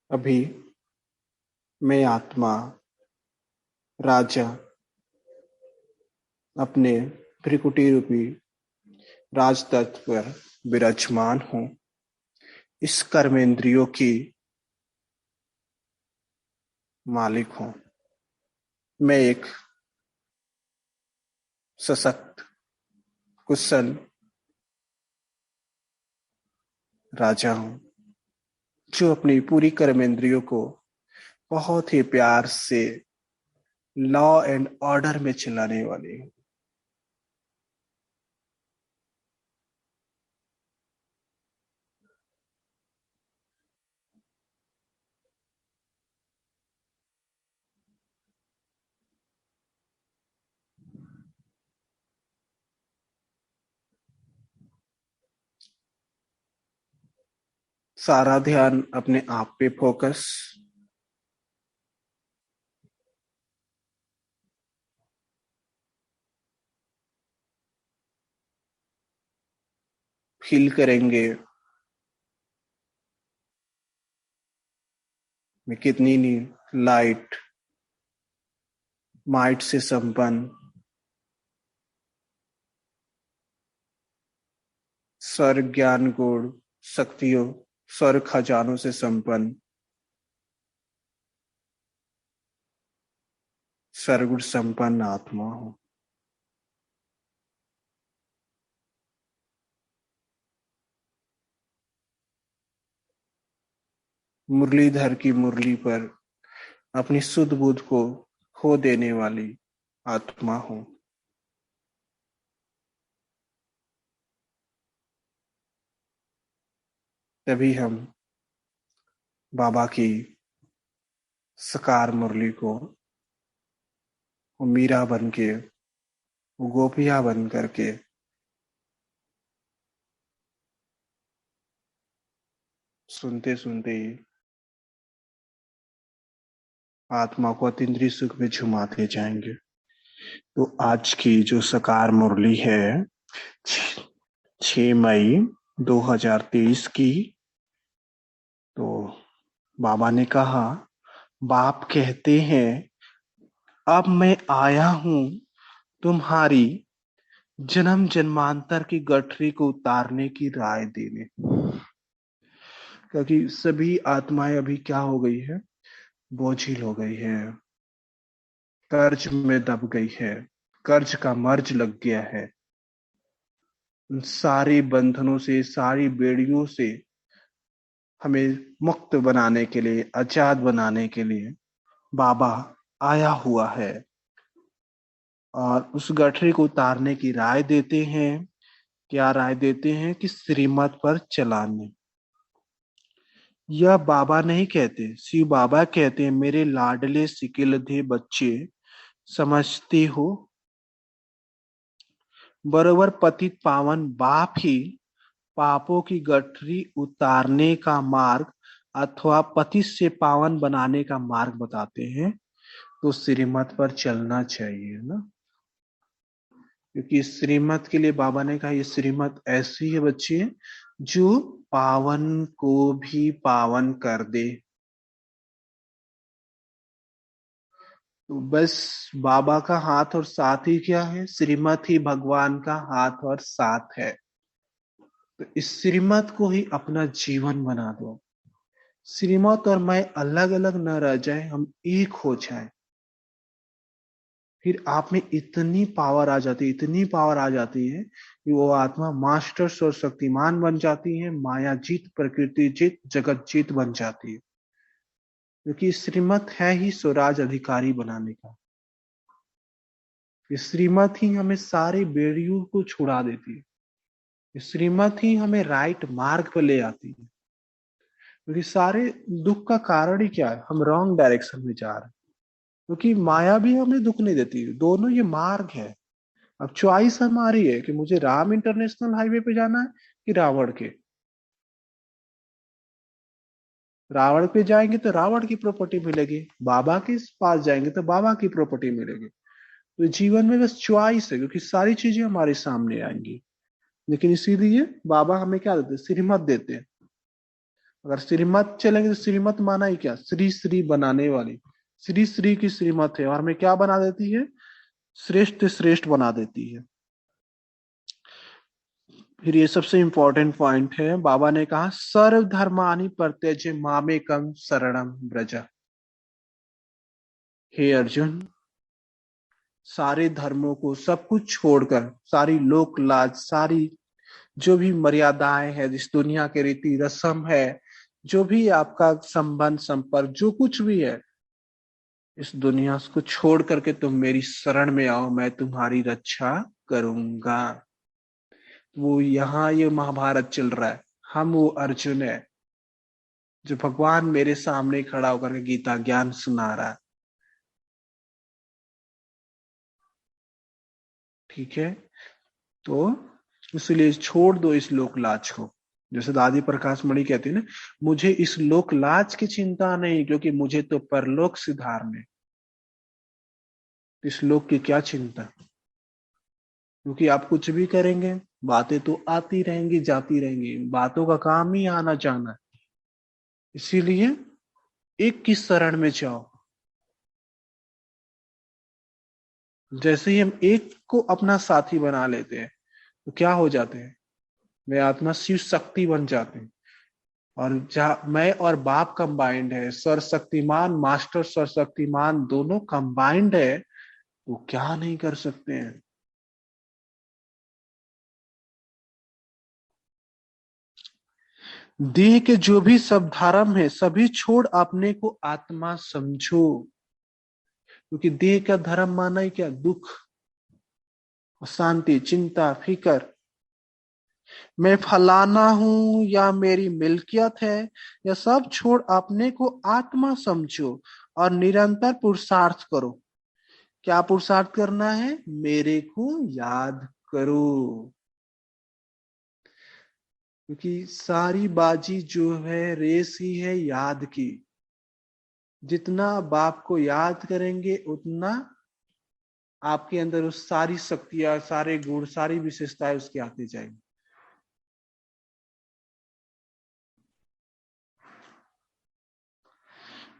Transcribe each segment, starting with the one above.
अभी मैं आत्मा राजा अपने भ्रिकुटी रूपी राजतत्व पर विराजमान हूँ। इस कर्मेंद्रियों की मालिक हूँ। मैं एक सशक्त कुशल राजा हूँ जो अपनी पूरी कर्मेंद्रियों को बहुत ही प्यार से लॉ एंड ऑर्डर में चलाने वाली हूँ। सारा ध्यान अपने आप पे फोकस। फील करेंगे मैं कितनी लाइट माइट से संपन्न स्वर्ग ज्ञान गुण शक्तियों स्वर्ग खजानों से संपन्न सर्वगुण संपन्न आत्मा हूँ। मुरलीधर की मुरली पर अपनी सुध बुध को खो देने वाली आत्मा हूँ। तभी हम बाबा की सकार मुरली को वो मीरा बन के वो गोपियां बन करके सुनते सुनते ही आत्मा को अतीन्द्रिय सुख में झुमाते जाएंगे। तो आज की जो सकार मुरली है 6 मई 2023 की, तो बाबा ने कहा, बाप कहते हैं अब मैं आया हूं तुम्हारी जन्म जन्मांतर की गठरी को उतारने की राय देने। क्योंकि सभी आत्माएं अभी क्या हो गई है, बोझिल हो गई है, कर्ज में दब गई है, कर्ज का मर्ज लग गया है। उन सारे बंधनों से सारी बेड़ियों से हमें मुक्त बनाने के लिए आजाद बनाने के लिए बाबा आया हुआ है और उस गठरी को उतारने की राय देते हैं। क्या राय देते हैं कि श्रीमत पर चलाने। यह बाबा नहीं कहते, शिव बाबा कहते हैं, मेरे लाडले सिकिलधे बच्चे समझते हो, बरोबर पतित पावन बाप ही पापों की गठरी उतारने का मार्ग अथवा पतित से पावन बनाने का मार्ग बताते हैं। तो श्रीमत पर चलना चाहिए ना, क्योंकि श्रीमत के लिए बाबा ने कहा ये श्रीमत ऐसी है बच्चे जो पावन को भी पावन कर दे। तो बस बाबा का हाथ और साथ ही क्या है, श्रीमत ही भगवान का हाथ और साथ है। तो इस श्रीमत को ही अपना जीवन बना दो। श्रीमत और मैं अलग अलग न रह जाए, हम एक हो जाए। फिर आप में इतनी पावर आ जाती है, इतनी पावर आ जाती है कि वो आत्मा मास्टर और शक्तिमान बन जाती है, माया जीत प्रकृति जीत जगत जीत बन जाती है। क्योंकि श्रीमत है ही स्वराज अधिकारी बनाने का। ये श्रीमत ही हमें सारे बेड़ियों को छुड़ा देती है। ये श्रीमत ही हमें राइट मार्ग पर ले आती है। क्योंकि सारे दुख का कारण ही क्या है, हम रॉन्ग डायरेक्शन में जा रहे हैं। क्योंकि माया भी हमें दुख नहीं देती, दोनों ये मार्ग है। अब चॉइस हमारी है कि मुझे राम इंटरनेशनल हाईवे पे जाना है कि रावण के। रावण पे जाएंगे तो रावण की प्रॉपर्टी मिलेगी, बाबा के पास जाएंगे तो बाबा की प्रॉपर्टी मिलेगी। तो जीवन में बस चॉइस है, क्योंकि सारी चीजें हमारे सामने आएंगी। लेकिन इसीलिए बाबा हमें क्या देते हैं, श्रीमत देते हैं। अगर श्रीमत चलेंगे तो श्रीमत माना ही क्या, श्री श्री बनाने वाली, श्री श्री की श्रीमत है और हमें क्या बना देती है, श्रेष्ठ श्रेष्ठ बना देती है। फिर ये सबसे इंपॉर्टेंट पॉइंट है, बाबा ने कहा सर्व धर्मानि परित्यज्य मामेकं शरणं व्रज। हे अर्जुन, सारे धर्मों को सब कुछ छोड़कर, सारी लोक लाज, सारी जो भी मर्यादाएं है, जिस दुनिया के रीति रस्म है, जो भी आपका संबंध संपर्क जो कुछ भी है, इस दुनिया को छोड़ करके तुम मेरी शरण में आओ, मैं तुम्हारी रक्षा करूंगा। वो यहाँ ये महाभारत चल रहा है, हम वो अर्जुन है जो भगवान मेरे सामने खड़ा होकर के गीता ज्ञान सुना रहा है। ठीक है, तो इसलिए छोड़ दो इस लोक लाज को। जैसे दादी प्रकाश मणि कहती है ना, मुझे इस लोक लाज की चिंता नहीं, क्योंकि मुझे तो परलोक सिधारने। इस लोक की क्या चिंता, क्योंकि आप कुछ भी करेंगे बातें तो आती रहेंगी जाती रहेंगी, बातों का काम ही आना जाना है। इसीलिए एक की शरण में जाओ। जैसे ही हम एक को अपना साथी बना लेते हैं तो क्या हो जाते हैं, वे आत्मा शिव शक्ति बन जाते हैं। और जहां मैं और बाप कंबाइंड है, सर्वशक्तिमान मास्टर सर्वशक्तिमान दोनों कंबाइंड है, वो क्या नहीं कर सकते हैं। देह के जो भी सब धर्म है सभी छोड़ अपने को आत्मा समझो। क्योंकि देह का धर्म माना ही क्या, दुख, अशांति, चिंता, फिकर। मैं फलाना हूं या मेरी मिल्कियत है, यह सब छोड़ अपने को आत्मा समझो और निरंतर पुरुषार्थ करो। क्या पुरुषार्थ करना है, मेरे को याद करो। क्योंकि सारी बाजी जो है रेस ही है याद की। जितना बाप को याद करेंगे उतना आपके अंदर उस सारी शक्तियां, सारे गुण, सारी विशेषताएं उसकी आती जाएंगी।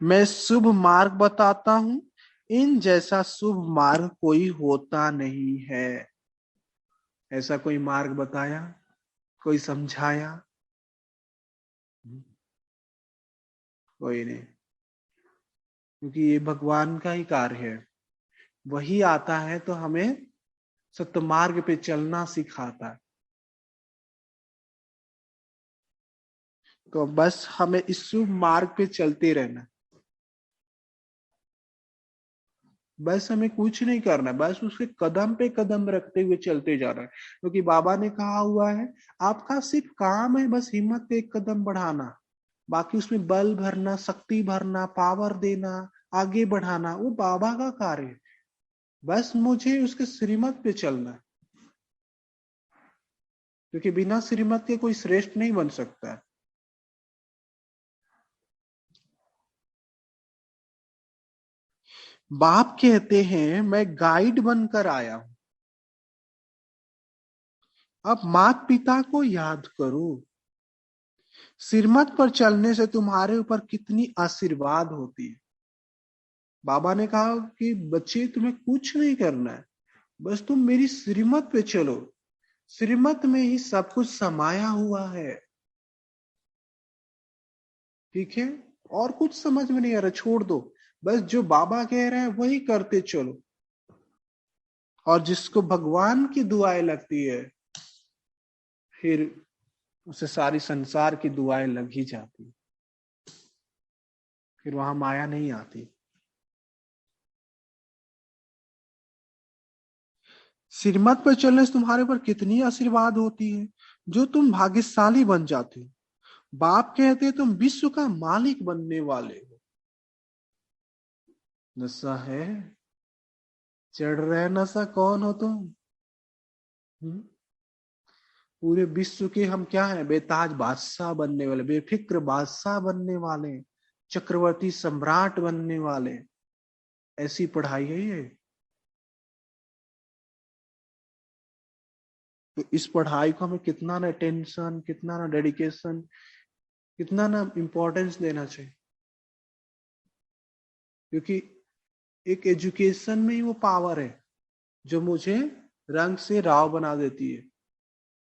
मैं शुभ मार्ग बताता हूं, इन जैसा शुभ मार्ग कोई होता नहीं है। ऐसा कोई मार्ग बताया, कोई समझाया, कोई नहीं। क्योंकि ये भगवान का ही कार्य है, वही आता है तो हमें सत्य मार्ग पे चलना सिखाता है। तो बस हमें इस शुभ मार्ग पे चलते रहना, बस हमें कुछ नहीं करना, बस उसके कदम पे कदम रखते हुए चलते जा रहा है। क्योंकि बाबा ने कहा हुआ है, आपका सिर्फ काम है बस हिम्मत पे एक कदम बढ़ाना, बाकी उसमें बल भरना, शक्ति भरना, पावर देना, आगे बढ़ाना, वो बाबा का कार्य है। बस मुझे उसके श्रीमत पे चलना है। क्योंकि बिना श्रीमत के कोई श्रेष्ठ नहीं बन सकता है। बाप कहते हैं मैं गाइड बनकर आया हूं, अब माता पिता को याद करो। सिरमत पर चलने से तुम्हारे ऊपर कितनी आशीर्वाद होती है। बाबा ने कहा कि बच्चे तुम्हें कुछ नहीं करना है, बस तुम मेरी श्रीमत पे चलो, श्रीमत में ही सब कुछ समाया हुआ है। ठीक है, और कुछ समझ में नहीं आ रहा छोड़ दो, बस जो बाबा कह रहे हैं वही करते चलो। और जिसको भगवान की दुआएं लगती है, फिर उसे सारी संसार की दुआएं लग ही जाती, फिर वहां माया नहीं आती। श्रीमत पर चलने से तुम्हारे पर कितनी आशीर्वाद होती है, जो तुम भाग्यशाली बन जाते हो। बाप कहते हैं तुम विश्व का मालिक बनने वाले हो। नशा है, चढ़ रहे नशा, कौन हो तुम? हम्म? पूरे विश्व के हम क्या है, बेताज बादशाह बनने वाले, बेफिक्र बादशाह बनने वाले, चक्रवर्ती सम्राट बनने वाले। ऐसी पढ़ाई है ये। तो इस पढ़ाई को हमें कितना ना टेंशन, कितना ना डेडिकेशन, कितना ना इम्पोर्टेंस देना चाहिए, क्योंकि एक एजुकेशन में ही वो पावर है जो मुझे रंग से राव बना देती है,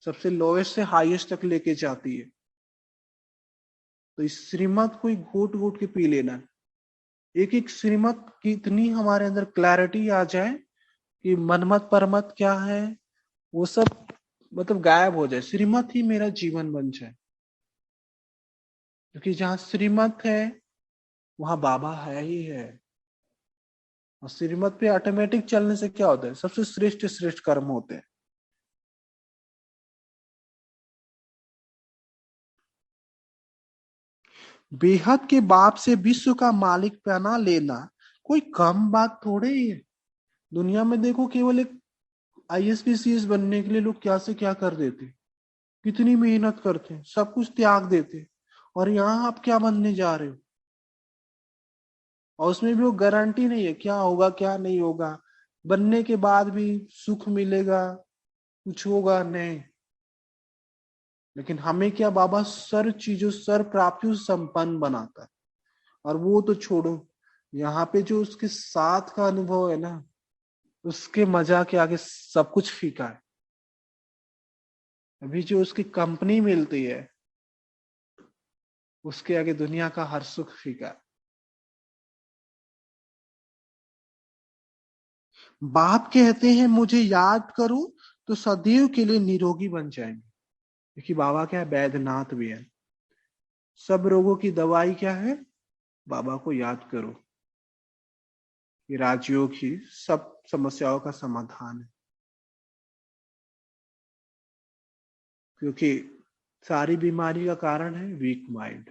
सबसे लोएस्ट से हाईएस्ट तक लेके जाती है। तो इस श्रीमत को घोट घोट के पी लेना है। एक एक श्रीमत की इतनी हमारे अंदर क्लैरिटी आ जाए कि मनमत परमत क्या है वो सब मतलब गायब हो जाए, श्रीमत ही मेरा जीवन बन जाए। क्योंकि जहां श्रीमत है वहां बाबा है ही है। और श्रीमत पे ऑटोमेटिक चलने से क्या होता है, सबसे श्रेष्ठ श्रेष्ठ कर्म होते हैं। बेहद के बाप से विश्व का मालिक बना लेना कोई कम बात थोड़े ही है। दुनिया में देखो, केवल एक आईएएस बनने के लिए लोग क्या से क्या कर देते, कितनी मेहनत करते हैं, सब कुछ त्याग देते हैं। और यहाँ आप क्या बनने जा रहे हो, और उसमें भी वो गारंटी नहीं है क्या होगा क्या नहीं होगा, बनने के बाद भी सुख मिलेगा, कुछ होगा नहीं। लेकिन हमें क्या, बाबा सर चीजों सर प्राप्तियों से संपन्न बनाता है। और वो तो छोड़ो, यहाँ पे जो उसके साथ का अनुभव है ना, उसके मजा के आगे सब कुछ फीका है। अभी जो उसकी कंपनी मिलती है उसके आगे दुनिया का हर सुख फीका है। बाप कहते हैं मुझे याद करो तो सदैव के लिए निरोगी बन जाएंगे। क्योंकि बाबा क्या है, वैद्यनाथ भी है। सब रोगों की दवाई क्या है, बाबा को याद करो। ये राजयोग ही सब समस्याओं का समाधान है। क्योंकि सारी बीमारी का कारण है वीक माइंड।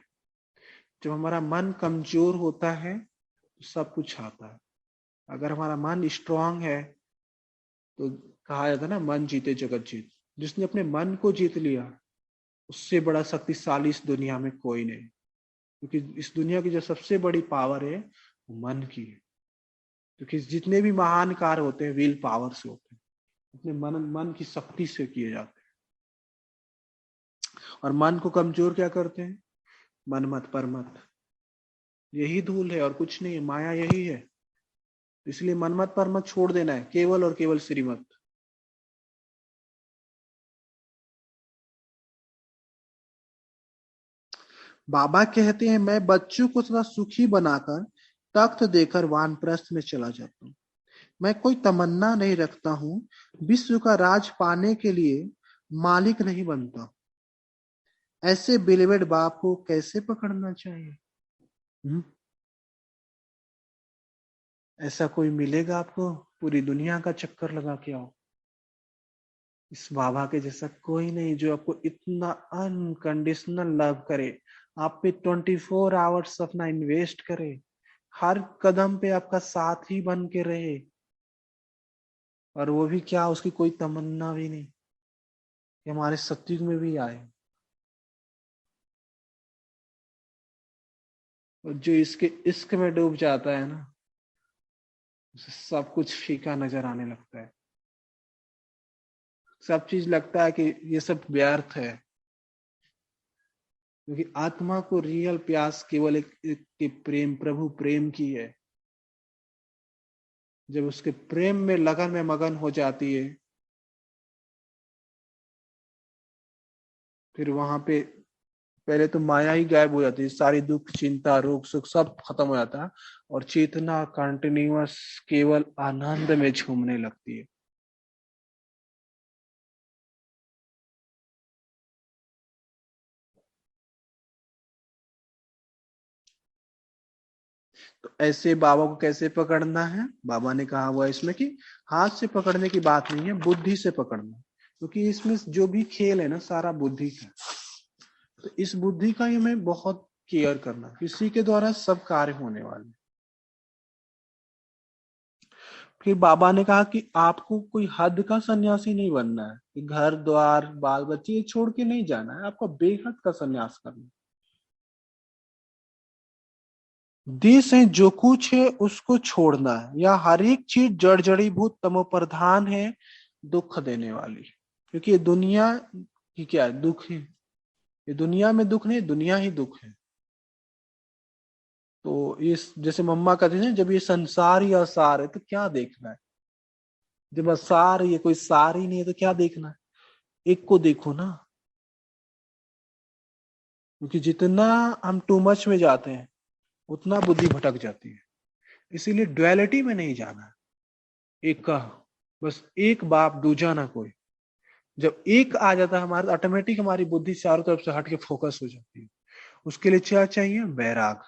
जब हमारा मन कमजोर होता है तो सब कुछ आता है। अगर हमारा मन स्ट्रांग है तो कहा जाता है ना, मन जीते जगत जीत। जिसने अपने मन को जीत लिया उससे बड़ा शक्तिशाली इस दुनिया में कोई नहीं। क्योंकि इस दुनिया की जो सबसे बड़ी पावर है वो मन की है। क्योंकि जितने भी महान कार्य होते हैं विल पावर से होते हैं, अपने मन मन की शक्ति से किए जाते हैं। और मन को कमजोर क्या करते हैं, मनमत परमत, यही धूल है और कुछ नहीं है, माया यही है। इसलिए मनमत परमत छोड़ देना है, केवल और केवल श्रीमत। बाबा कहते हैं मैं बच्चों को सदा सुखी बनाकर तख्त देकर वानप्रस्थ में चला जाता हूँ। मैं कोई तमन्ना नहीं रखता हूँ, विश्व का राज पाने के लिए मालिक नहीं बनता। ऐसे बिलेवेड बाप को कैसे पकड़ना चाहिए? हुँ? ऐसा कोई मिलेगा आपको, पूरी दुनिया का चक्कर लगा के आओ, इस बाबा के जैसा कोई नहीं जो आपको इतना अनकंडीशनल लव करे, आप पे 24 आवर्स अपना इन्वेस्ट करे, हर कदम पे आपका साथ ही बन के रहे। और वो भी क्या, उसकी कोई तमन्ना भी नहीं कि हमारे सत्युग में भी आए। और जो इसके इश्क में डूब जाता है ना, उसे सब कुछ फीका नजर आने लगता है। सब चीज लगता है कि ये सब व्यर्थ है। क्योंकि आत्मा को रियल प्यास केवल एक प्रेम, प्रभु प्रेम की है। जब उसके प्रेम में लगन में मगन हो जाती है, फिर वहां पे पहले तो माया ही गायब हो जाती है, सारी दुख चिंता रोग सुख सब खत्म हो जाता है। और चेतना कंटिन्यूअस केवल आनंद में झूमने लगती है। तो ऐसे बाबा को कैसे पकड़ना है, बाबा ने कहा हुआ है इसमें कि हाथ से पकड़ने की बात नहीं है, बुद्धि से पकड़ना। क्योंकि इसमें जो भी खेल है ना, सारा बुद्धि का। तो इस बुद्धि का ही हमें बहुत केयर करना, इसी के द्वारा सब कार्य होने वाले। फिर बाबा ने कहा कि आपको कोई हद का सन्यासी नहीं बनना है, कि घर द्वार बाल बच्चे ये छोड़ के नहीं जाना है, आपको बेहद का सन्यास करना है। देश है जो कुछ है उसको छोड़ना है, या हर एक चीज जड़ जड़ीभूत तमो प्रधान है, दुख देने वाली। क्योंकि ये दुनिया की क्या है, दुख है। ये दुनिया में दुख नहीं, दुनिया ही दुख है। तो ये जैसे मम्मा कहते हैं, जब ये संसार ही असार है तो क्या देखना है। जब असार ये कोई सार ही नहीं है तो क्या देखना है। एक को देखो ना, क्योंकि जितना हम टू मच में जाते हैं उतना बुद्धि भटक जाती है। इसीलिए ड्युअलिटी में नहीं जाना है। एक का बस एक बाप दूजा ना कोई। जब एक आ जाता है हमारा, ऑटोमेटिक हमारी बुद्धि चारों तरफ से हट के फोकस हो जाती है। उसके लिए क्या चाहिए? वैराग।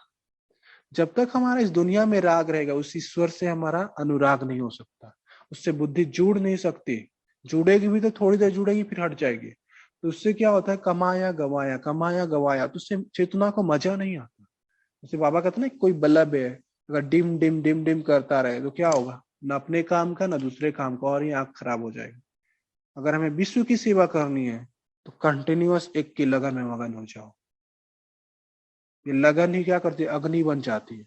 जब तक हमारा इस दुनिया में राग रहेगा, उस ईश्वर से हमारा अनुराग नहीं हो सकता। उससे बुद्धि जुड़ नहीं सकती। जुड़ेगी भी तो थोड़ी देर जुड़ेगी, फिर हट जाएगी। तो उससे क्या होता है? कमाया गवाया, कमाया गवाया, तो उससे चेतना को मजा नहीं आता। जैसे बाबा कहते हैं ना, कोई बल्ब है, अगर डिम डिम डिम डिम करता रहे तो क्या होगा? ना अपने काम का ना दूसरे काम का, और ये आंख खराब हो जाएगी। अगर हमें विश्व की सेवा करनी है तो कंटिन्यूअस एक की लगन में मगन हो जाओ। ये लगन ही क्या करती है? अग्नि बन जाती है।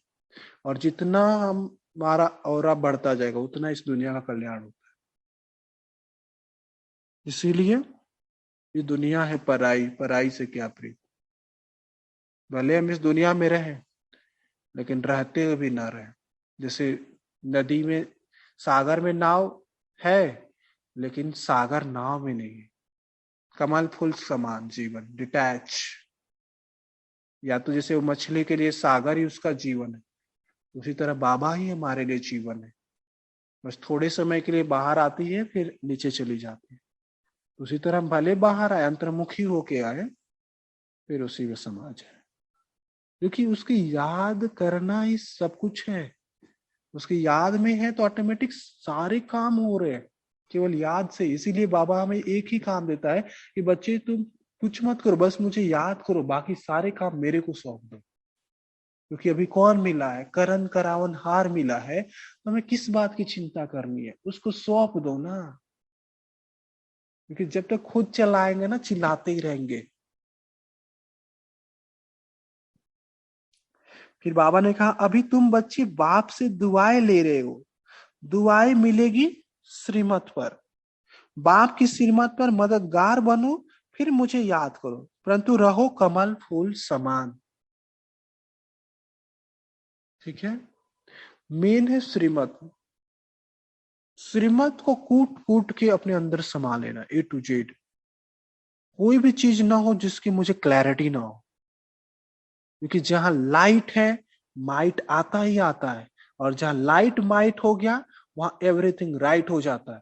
और जितना हमारा ऑरा बढ़ता जाएगा उतना इस दुनिया का कल्याण होता है। इसीलिए ये दुनिया है पराई, पराई से क्या प्रीत। भले हम इस दुनिया में रहें लेकिन रहते हुए भी ना रहें। जैसे नदी में, सागर में नाव है लेकिन सागर नाव में नहीं है। कमल फूल समान जीवन, डिटैच। या तो जैसे वो मछली के लिए सागर ही उसका जीवन है, उसी तरह बाबा ही हमारे लिए जीवन है। बस थोड़े समय के लिए बाहर आती है फिर नीचे चली जाती है। उसी तरह हम भले बाहर आए, अंतर्मुखी होके आए, फिर उसी में समा जाए। क्योंकि उसकी याद करना ही सब कुछ है। उसकी याद में है तो ऑटोमेटिक सारे काम हो रहे हैं, केवल याद से। इसीलिए बाबा हमें एक ही काम देता है कि बच्चे तुम कुछ मत करो, बस मुझे याद करो, बाकी सारे काम मेरे को सौंप दो। क्योंकि अभी कौन मिला है? करण करावन हार मिला है, तो हमें किस बात की चिंता करनी है? उसको सौंप दो ना। क्योंकि जब तक खुद चलाएंगे ना, चिल्लाते ही रहेंगे। फिर बाबा ने कहा, अभी तुम बच्चे बाप से दुआएं ले रहे हो, दुआएं मिलेगी श्रीमत पर। बाप की श्रीमत पर मददगार बनो, फिर मुझे याद करो, परंतु रहो कमल फूल समान। ठीक है। मेन है श्रीमत। श्रीमत को कूट कूट के अपने अंदर समा लेना, ए टू जेड। कोई भी चीज ना हो जिसकी मुझे क्लैरिटी ना हो। क्योंकि जहां लाइट है, माइट आता ही आता है। और जहां लाइट माइट हो गया, वहां एवरीथिंग राइट हो जाता है।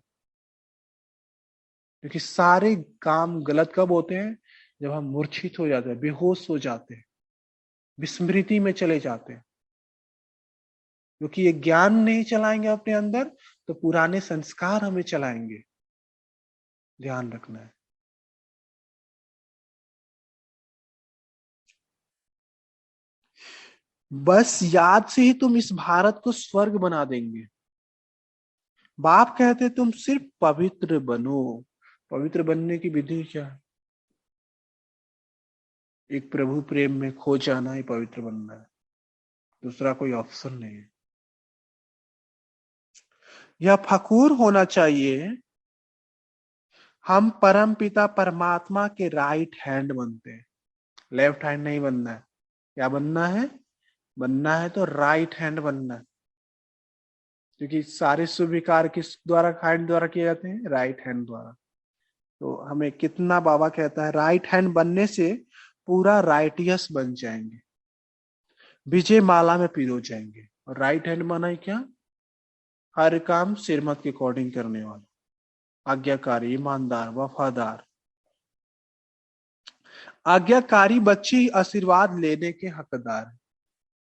क्योंकि सारे काम गलत कब होते हैं? जब हम मूर्छित हो जाते हैं, बेहोश हो जाते हैं, विस्मृति में चले जाते हैं। क्योंकि ये ज्ञान नहीं चलाएंगे अपने अंदर, तो पुराने संस्कार हमें चलाएंगे। ध्यान रखना है। बस याद से ही तुम इस भारत को स्वर्ग बना देंगे। बाप कहते तुम सिर्फ पवित्र बनो। पवित्र बनने की विधि क्या है? एक प्रभु प्रेम में खो जाना ही पवित्र बनना है। दूसरा कोई ऑप्शन नहीं है। यह फकूर होना चाहिए, हम परम पिता परमात्मा के राइट हैंड बनते हैं। लेफ्ट हैंड नहीं बनना है। क्या बनना है? बनना है तो राइट हैंड बनना है। क्योंकि सारे शुभ विकार किस द्वारा, हैंड द्वारा किए जाते हैं? राइट हैंड द्वारा। तो हमें कितना बाबा कहता है, राइट हैंड बनने से पूरा राइटियस बन जाएंगे, विजय माला में पिरो जाएंगे। और राइट हैंड माना है क्या? हर काम श्रीमत के अकॉर्डिंग करने वाला, आज्ञाकारी, ईमानदार, वफादार। आज्ञाकारी बच्चे ही आशीर्वाद लेने के हकदार है।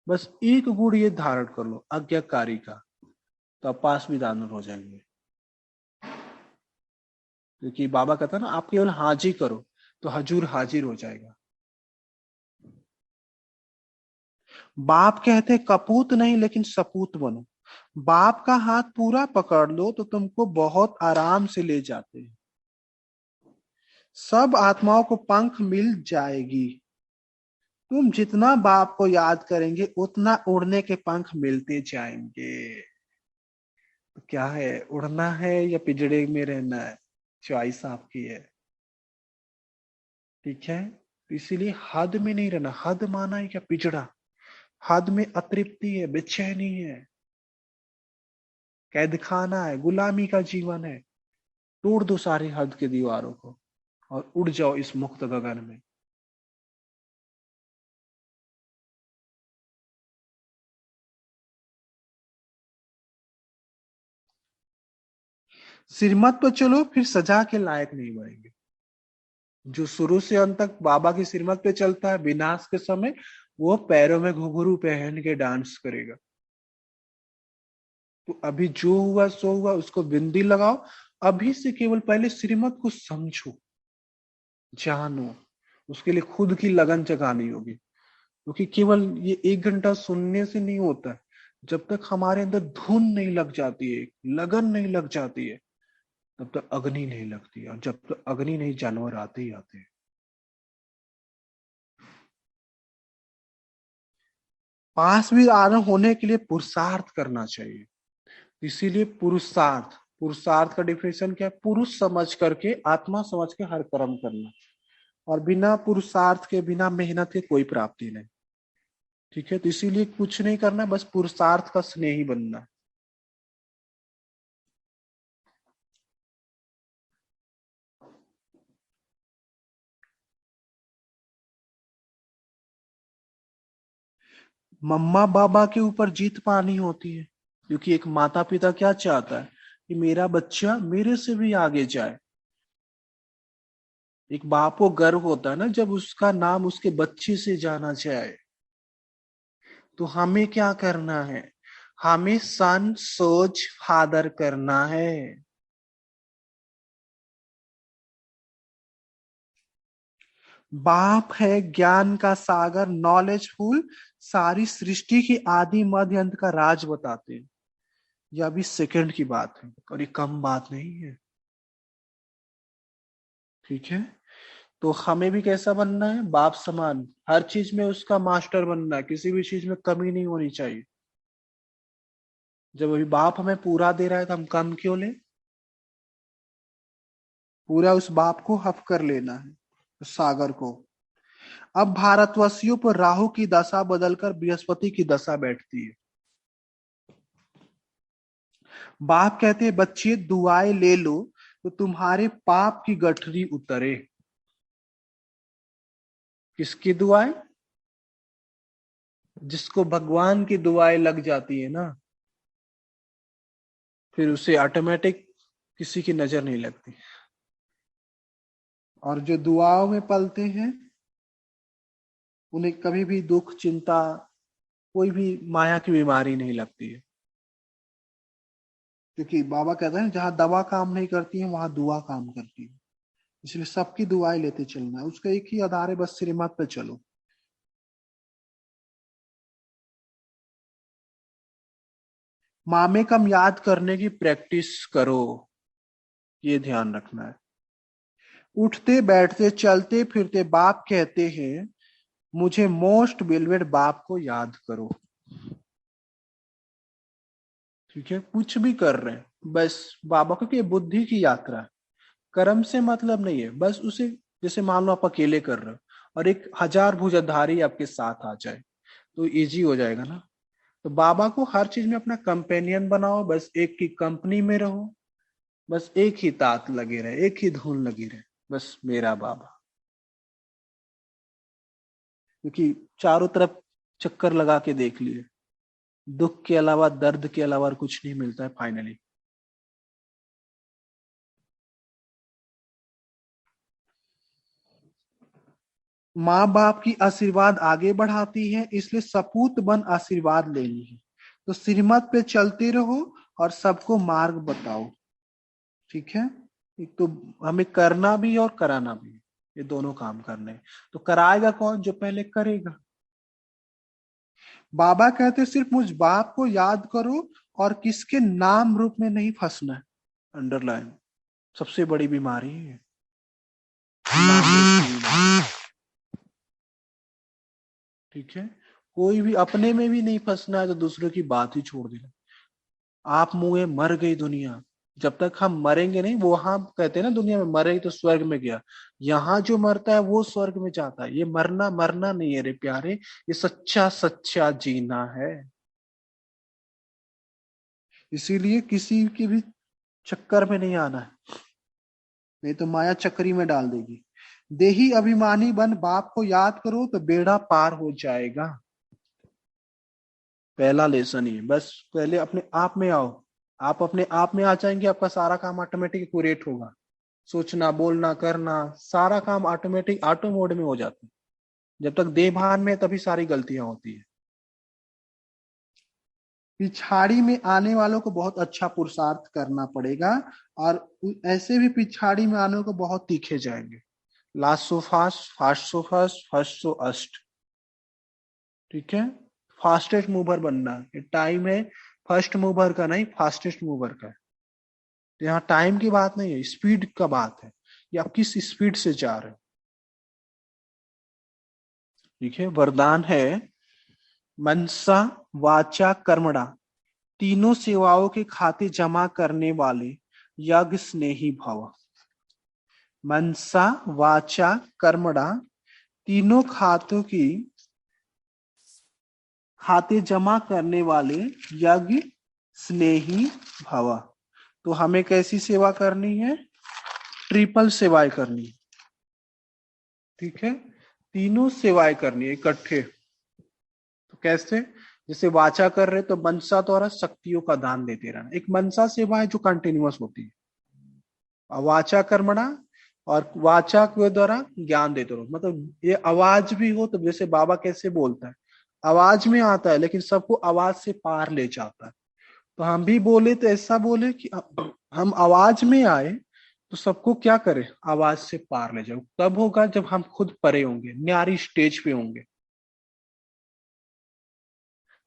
बस एक गुण ये धारण कर लो आज्ञाकारी का, तो आप पास भी दानव हो जाएंगे। क्योंकि बाबा कहता है ना, आप केवल हाजी करो तो हजूर हाजिर हो जाएगा। बाप कहते कपूत नहीं लेकिन सपूत बनो। बाप का हाथ पूरा पकड़ लो तो तुमको बहुत आराम से ले जाते हैं। सब आत्माओं को पंख मिल जाएगी। तुम जितना बाप को याद करेंगे उतना उड़ने के पंख मिलते जाएंगे। तो क्या है, उड़ना है या पिंजड़े में रहना है? चॉइस आपकी है। ठीक है। तो इसीलिए हद में नहीं रहना। हद माना है क्या? पिछड़ा। हद में अतृप्ति है, बेचैनी है, कैद खाना है, गुलामी का जीवन है। तोड़ दो सारी हद की दीवारों को और उड़ जाओ इस मुक्त गगन में। श्रीमत पर चलो, फिर सजा के लायक नहीं बनेंगे। जो शुरू से अंत तक बाबा की श्रीमत पे चलता है, विनाश के समय वो पैरों में घुंघरू पहन के डांस करेगा। तो अभी जो हुआ सो हुआ, उसको बिंदी लगाओ। अभी से केवल पहले श्रीमत को समझो, जानो। उसके लिए खुद की लगन जगानी होगी, क्योंकि केवल ये 1 घंटा सुनने से नहीं होता है। जब तक हमारे अंदर धुन नहीं लग जाती है, लगन नहीं लग जाती है, तब तक अग्नि नहीं लगती है। और जब तक अग्नि नहीं, जानवर आते ही आते हैं। पास भी आना होने के लिए पुरुषार्थ करना चाहिए। इसीलिए पुरुषार्थ, पुरुषार्थ का डिफिनेशन क्या है? पुरुष समझ करके, आत्मा समझ के हर कर्म करना। और बिना पुरुषार्थ के, बिना मेहनत के कोई प्राप्ति नहीं। ठीक है, तो इसीलिए कुछ नहीं करना, बस पुरुषार्थ का स्नेही बनना। मम्मा बाबा के ऊपर जीत पानी होती है, क्योंकि एक माता पिता क्या चाहता है कि मेरा बच्चा मेरे से भी आगे जाए। एक बाप को गर्व होता है ना, जब उसका नाम उसके बच्चे से जाना जाए। तो हमें क्या करना है? हमें सन सोच फादर करना है। बाप है ज्ञान का सागर, नॉलेजफुल, सारी सृष्टि की आदि मध्य अंत का राज बताते हैं। यह अभी सेकंड की बात है और ये कम बात नहीं है। ठीक है, तो हमें भी कैसा बनना है? बाप समान, हर चीज में उसका मास्टर बनना है, किसी भी चीज में कमी नहीं होनी चाहिए। जब अभी बाप हमें पूरा दे रहा है तो हम कम क्यों लें? पूरा उस बाप को हफ कर लेना है, उस सागर को। अब भारतवासियों पर राहु की दशा बदलकर बृहस्पति की दशा बैठती है। बाप कहते हैं बच्चे दुआएं ले लो तो तुम्हारे पाप की गठरी उतरे। किसकी दुआएं? जिसको भगवान की दुआएं लग जाती है ना, फिर उसे ऑटोमेटिक किसी की नजर नहीं लगती। और जो दुआओं में पलते हैं, उन्हें कभी भी दुख, चिंता, कोई भी माया की बीमारी नहीं लगती है। क्योंकि बाबा कहते हैं जहां दवा काम नहीं करती है वहां दुआ काम करती है। इसलिए सबकी दुआएं लेते चलना है, उसका एक ही आधार है, बस श्रीमत पे चलो। मामे कम याद करने की प्रैक्टिस करो, ये ध्यान रखना है। उठते बैठते चलते फिरते बाप कहते हैं मुझे मोस्ट बिलवेड बाप को याद करो। ठीक है, कुछ भी कर रहे हैं बस बाबा को, कि बुद्धि की यात्रा है। कर्म से मतलब नहीं है, बस उसे, जैसे मान लो आप अकेले कर रहे हो और एक 1000 भुजाधारी आपके साथ आ जाए तो इजी हो जाएगा ना। तो बाबा को हर चीज में अपना कंपेनियन बनाओ, बस एक की कंपनी में रहो, बस एक ही तात लगे रहे, एक ही धुन लगी रहे, बस मेरा बाबा। क्योंकि चारों तरफ चक्कर लगा के देख लिए, दुख के अलावा, दर्द के अलावा और कुछ नहीं मिलता है फाइनली। माँ बाप की आशीर्वाद आगे बढ़ाती है, इसलिए सपूत बन आशीर्वाद लेनी है। तो श्रीमत पे चलते रहो और सबको मार्ग बताओ। ठीक है, एक तो हमें करना भी और कराना भी, ये दोनों काम करने हैं। तो कराएगा कौन? जो पहले करेगा। बाबा कहते सिर्फ मुझ बाप को याद करो और किसके नाम रूप में नहीं फंसना है। अंडरलाइन, सबसे बड़ी बीमारी है नाम रूप की बीमारी। ठीक है, कोई भी अपने में भी नहीं फंसना है तो दूसरों की बात ही छोड़ देना। आप मुए मर गई दुनिया, जब तक हम मरेंगे नहीं, वो वहां कहते हैं ना दुनिया में मरे तो स्वर्ग में गया, यहाँ जो मरता है वो स्वर्ग में जाता है। ये मरना मरना नहीं है रे प्यारे, ये सच्चा सच्चा जीना है। इसीलिए किसी के भी चक्कर में नहीं आना है, नहीं तो माया चक्री में डाल देगी। देही अभिमानी बन बाप को याद करो तो बेड़ा पार हो जाएगा। पहला लेसन ही है। बस पहले अपने आप में आओ, आप अपने आप में आ जाएंगे, आपका सारा काम ऑटोमेटिक एक्यूरेट होगा। सोचना बोलना करना सारा काम ऑटोमेटिक ऑटो मोड में हो जाता है। जब तक देह भान में है, तभी सारी गलतियां होती है। पिछाड़ी में आने वालों को बहुत अच्छा पुरुषार्थ करना पड़ेगा, और ऐसे भी पिछाड़ी में आने को बहुत तीखे जाएंगे। Last so fast, fast so first, first so last. ठीक है, फास्टेस्ट मूवर बनना है। ये टाइम है फर्स्ट मूवर का नहीं, फास्टेस्ट मूवर का है। तो यहाँ टाइम की बात नहीं है, स्पीड का बात है, या आप किस स्पीड से जा रहे हो। ठीक है, वरदान है मनसा वाचा कर्मणा, तीनों सेवाओं के खाते जमा करने वाले यज्ञ स्नेही भव। मनसा वाचा कर्मणा, तीनों खातों की खाते जमा करने वाले यज्ञ स्नेही भव। तो हमें कैसी सेवा करनी है? ट्रिपल सेवाएं करनी है। ठीक है, तीनों सेवाएं करनी है इकट्ठे। तो कैसे? जैसे वाचा कर रहे तो मनसा द्वारा शक्तियों का दान देते रहना, एक मनसा सेवा है जो कंटिन्यूअस होती है। वाचा कर्मणा, और वाचा के द्वारा ज्ञान देते रहो। मतलब ये आवाज भी हो तो जैसे बाबा कैसे बोलता है, आवाज में आता है लेकिन सबको आवाज से पार ले जाता है। तो हम भी बोले तो ऐसा बोले कि हम आवाज में आए तो सबको क्या करें, आवाज से पार ले जाओ। तब होगा जब हम खुद परे होंगे, न्यारी स्टेज पे होंगे।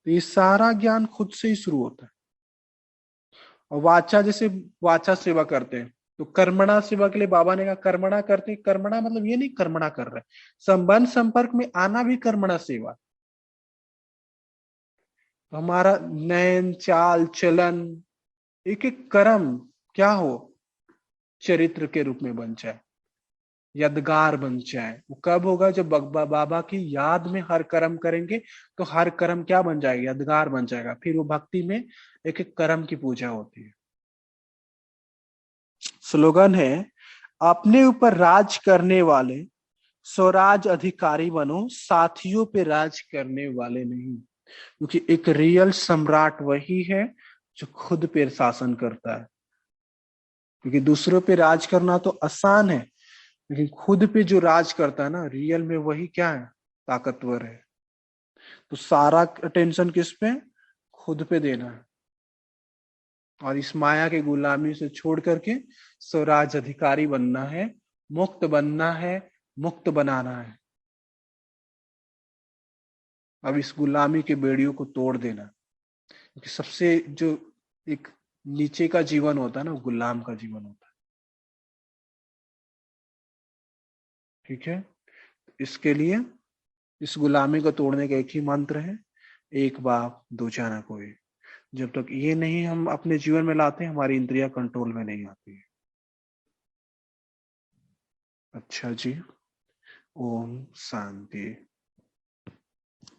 तो ये सारा ज्ञान खुद से ही शुरू होता है। और वाचा, जैसे वाचा सेवा करते हैं, तो कर्मणा सेवा के लिए बाबा ने कहा कर्मणा करते हैं। कर्मणा मतलब ये नहीं कर्मणा कर रहे, संबंध संपर्क में आना भी कर्मणा सेवा। तो हमारा नयन चाल चलन, एक एक कर्म क्या हो, चरित्र के रूप में बन जाए, यादगार बन जाए। वो कब होगा? जब बाबा की याद में हर कर्म करेंगे, तो हर कर्म क्या बन जाएगा, यादगार बन जाएगा। फिर वो भक्ति में एक एक कर्म की पूजा होती है। स्लोगन है अपने ऊपर राज करने वाले स्वराज अधिकारी बनो, साथियों पे राज करने वाले नहीं। क्योंकि एक रियल सम्राट वही है जो खुद पे शासन करता है। क्योंकि दूसरों पे राज करना तो आसान है, लेकिन खुद पे जो राज करता है ना, रियल में वही क्या है, ताकतवर है। तो सारा अटेंशन किस पे, खुद पे देना है, और इस माया के गुलामी से छोड़ करके स्वराज अधिकारी बनना है, मुक्त बनना है, मुक्त बनाना है। अब इस गुलामी के बेड़ियों को तोड़ देना, क्योंकि सबसे जो एक नीचे का जीवन होता है ना, गुलाम का जीवन होता है। ठीक है, इसके लिए इस गुलामी को तोड़ने का एक ही मंत्र है, एक बाप दूजा ना कोई। जब तक ये नहीं हम अपने जीवन में लाते हैं, हमारी इंद्रियां कंट्रोल में नहीं आती है। अच्छा जी, ओम शांति।